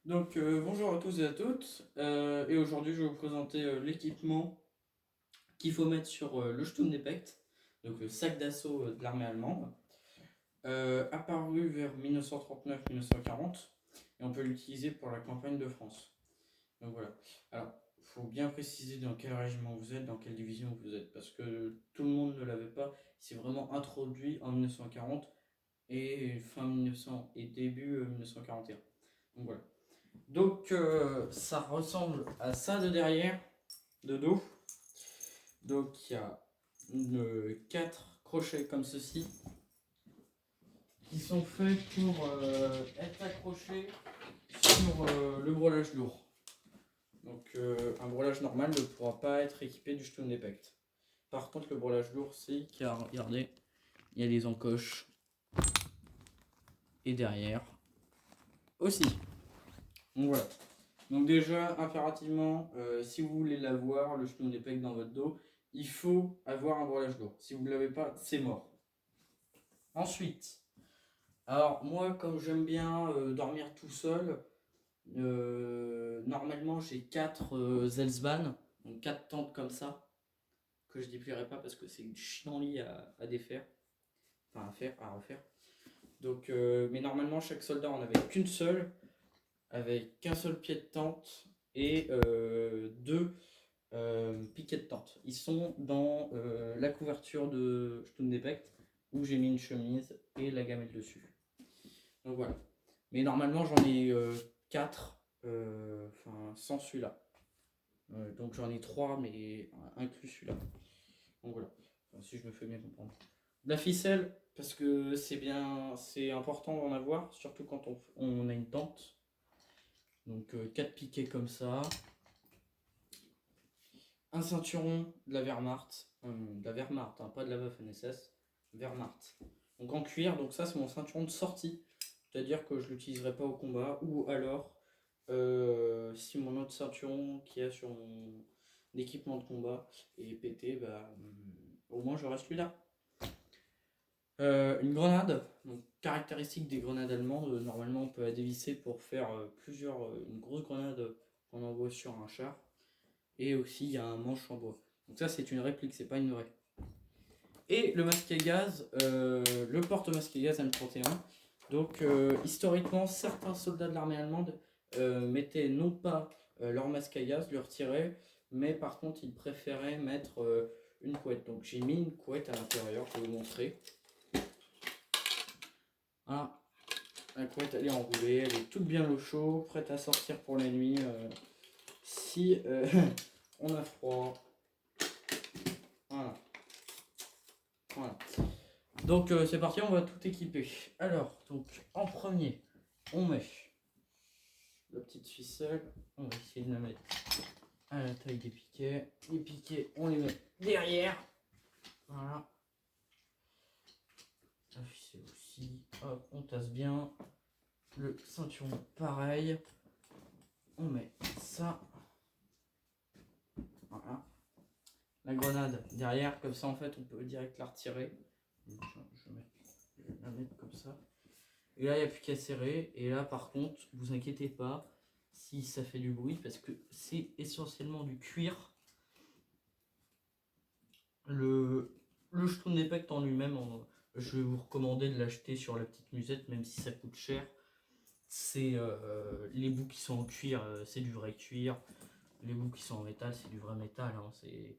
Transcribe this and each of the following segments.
Bonjour à tous et à toutes, et aujourd'hui je vais vous présenter l'équipement qu'il faut mettre sur le Sturmgepäck, donc le sac d'assaut de l'armée allemande, apparu vers 1939-1940, et on peut l'utiliser pour la campagne de France. Donc voilà. Alors, il faut bien préciser dans quel régiment vous êtes, dans quelle division vous êtes, parce que tout le monde ne l'avait pas. C'est vraiment introduit en 1940 et fin 1900 et début 1941. Donc voilà. Ça ressemble à ça de derrière, de dos. Donc il y a 4 crochets comme ceci qui sont faits pour être accrochés sur le brelage lourd. Un brelage normal ne pourra pas être équipé du Sturmgepäck. Par contre le brelage lourd c'est car regardez, il y a les encoches et derrière aussi. Donc voilà. Donc déjà, impérativement, si vous voulez l'avoir, le Sturmgepäck dans votre dos, il faut avoir un brelage lourd. Si vous ne l'avez pas, c'est mort. Ensuite, alors moi, comme j'aime bien dormir tout seul, normalement j'ai 4 Zelsban, donc 4 tentes comme ça, que je ne déplierai pas parce que c'est une chiant lit à défaire, enfin à refaire. Mais normalement, chaque soldat en avait qu'une seule, avec qu'un seul pied de tente et deux piquets de tente. Ils sont dans la couverture de Stundebeck où j'ai mis une chemise et la gamelle dessus. Donc voilà. Mais normalement j'en ai 4, sans celui-là. Donc j'en ai 3 mais inclus celui-là. Donc voilà. Enfin, si je me fais bien comprendre. De la ficelle, parce que c'est important d'en avoir, surtout quand on a une tente. Donc 4 piquets comme ça. Un ceinturon de la Wehrmacht, hein, pas de la Waffen-SS, Wehrmacht. Donc en cuir, donc ça c'est mon ceinturon de sortie, c'est-à-dire que je l'utiliserai pas au combat, ou alors si mon autre ceinturon qui est sur mon équipement de combat est pété, au moins j'aurai celui-là. Une grenade, donc caractéristique des grenades allemandes, normalement on peut la dévisser pour faire une grosse grenade qu'on envoie sur un char. Et aussi il y a un manche en bois. Donc ça c'est une réplique, c'est pas une vraie. Et le masque à gaz, le porte-masque à gaz M31. Donc historiquement, certains soldats de l'armée allemande mettaient non pas leur masque à gaz, le retiraient, mais par contre ils préféraient mettre une couette. Donc j'ai mis une couette à l'intérieur, je vais vous montrer. Voilà. La couette elle est enroulée, elle est toute bien au chaud, prête à sortir pour la nuit si on a froid. Voilà. Voilà. Donc c'est parti, on va tout équiper. Alors, donc en premier, on met la petite ficelle. On va essayer de la mettre à la taille des piquets. Les piquets, on les met derrière. Voilà. La ficelle aussi. Hop, on tasse bien. Le ceinturon, pareil. On met ça. Voilà. La grenade derrière, comme ça en fait on peut direct la retirer. Je vais la mettre comme ça. Et là il n'y a plus qu'à serrer. Et là par contre, vous inquiétez pas si ça fait du bruit parce que c'est essentiellement du cuir. Le Sturmgepäck en lui-même, je vais vous recommander de l'acheter sur la petite musette, même si ça coûte cher. C'est les bouts qui sont en cuir, c'est du vrai cuir. Les bouts qui sont en métal, c'est du vrai métal. Hein. Il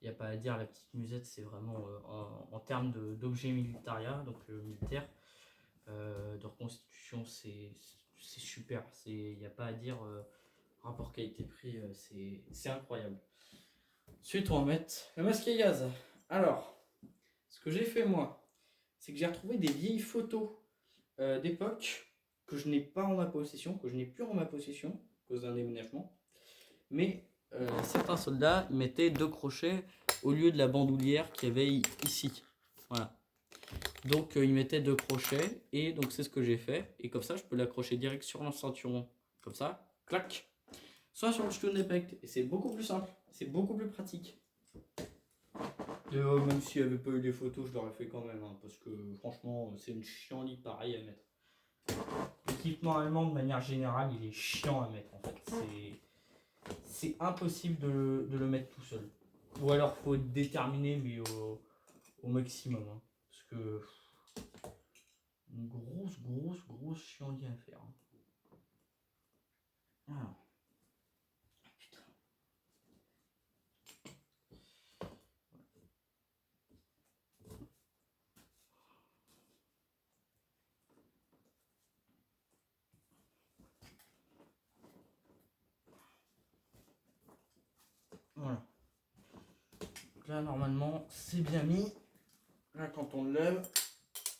n'y a pas à dire, la petite musette, c'est vraiment en termes d'objet militaria, donc militaire, de reconstitution, c'est super. Il n'y a pas à dire, rapport qualité-prix, c'est incroyable. Ensuite, on va mettre le masque à gaz. Alors, ce que j'ai fait moi, c'est que j'ai retrouvé des vieilles photos d'époque que je n'ai pas en ma possession, que je n'ai plus en ma possession à cause d'un déménagement. Mais certains soldats mettaient 2 crochets au lieu de la bandoulière qu'il y avait ici. Voilà. Donc ils mettaient 2 crochets et donc c'est ce que j'ai fait. Et comme ça, je peux l'accrocher direct sur mon ceinturon. Comme ça, clac. Soit sur le Sturmgepäck. Et c'est beaucoup plus simple. C'est beaucoup plus pratique. Et même s'il n'y avait pas eu des photos, je l'aurais fait quand même. Hein, parce que franchement, c'est une chienlit pareil à mettre. L'équipement allemand, de manière générale, il est chiant à mettre en fait. C'est impossible de le mettre tout seul. Ou alors faut être déterminé, mais au maximum. Hein. Parce que une grosse chienlit à faire. Hein. Alors. Voilà. Là, normalement, c'est bien mis. Là, quand on le lève,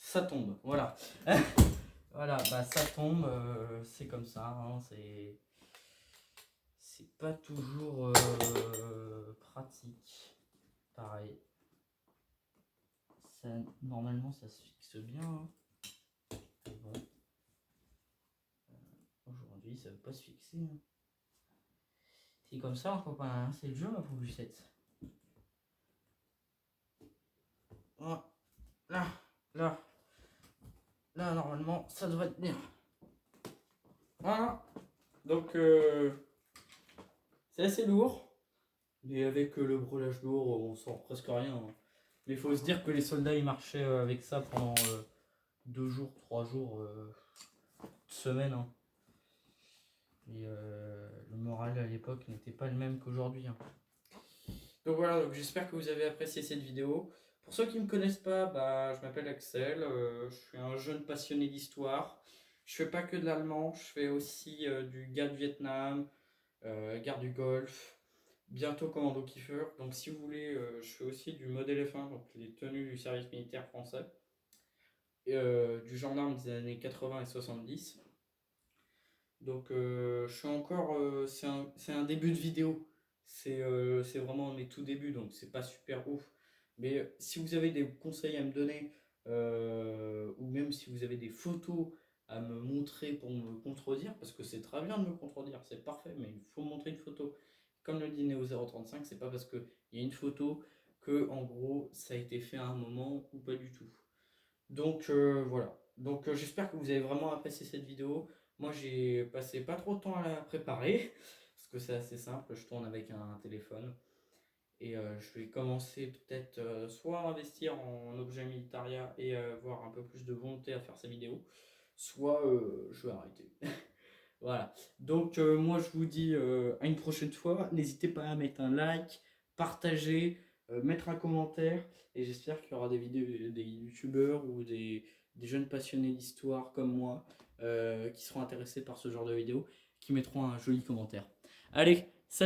ça tombe. Voilà. Voilà, bah ça tombe. C'est comme ça. Hein, c'est pas toujours pratique. Pareil. Ça, normalement, ça se fixe bien. Hein. Mais bon. Aujourd'hui, ça veut pas se fixer. Hein. C'est comme ça, hein, copain. Hein, c'est le jeu, ma poussette. Voilà. Là, normalement, ça devrait tenir. Voilà. Donc, c'est assez lourd. Mais avec le brelage lourd, on sent presque rien. Hein. Mais il faut se dire que les soldats, ils marchaient avec ça pendant 2 jours, 3 jours, semaine. Hein. Et le moral à l'époque n'était pas le même qu'aujourd'hui. Hein. Donc voilà, donc j'espère que vous avez apprécié cette vidéo. Pour ceux qui ne me connaissent pas, bah, je m'appelle Axel, je suis un jeune passionné d'histoire. Je fais pas que de l'allemand, je fais aussi du guerre du Vietnam, guerre du Golfe, bientôt commando Kiefer. Donc si vous voulez, je fais aussi du mode F1, donc les tenues du service militaire français, et, du gendarme des années 80 et 70. Donc je suis encore, c'est un début de vidéo, c'est vraiment mes tout débuts, donc c'est pas super ouf. Mais si vous avez des conseils à me donner, ou même si vous avez des photos à me montrer pour me contredire, parce que c'est très bien de me contredire, c'est parfait, mais il faut me montrer une photo. Comme le dit Neo035, c'est pas parce qu'il y a une photo que en gros ça a été fait à un moment ou pas du tout. Donc voilà. Donc j'espère que vous avez vraiment apprécié cette vidéo. Moi j'ai passé pas trop de temps à la préparer parce que c'est assez simple. Je tourne avec un téléphone et je vais commencer peut-être soit à investir en objet militaria et avoir un peu plus de volonté à faire ces vidéos, soit je vais arrêter. Voilà. Donc moi je vous dis à une prochaine fois. N'hésitez pas à mettre un like, partager, mettre un commentaire. Et j'espère qu'il y aura des vidéos, des youtubeurs ou des jeunes passionnés d'histoire comme moi qui seront intéressés par ce genre de vidéos, qui mettront un joli commentaire. Allez, salut!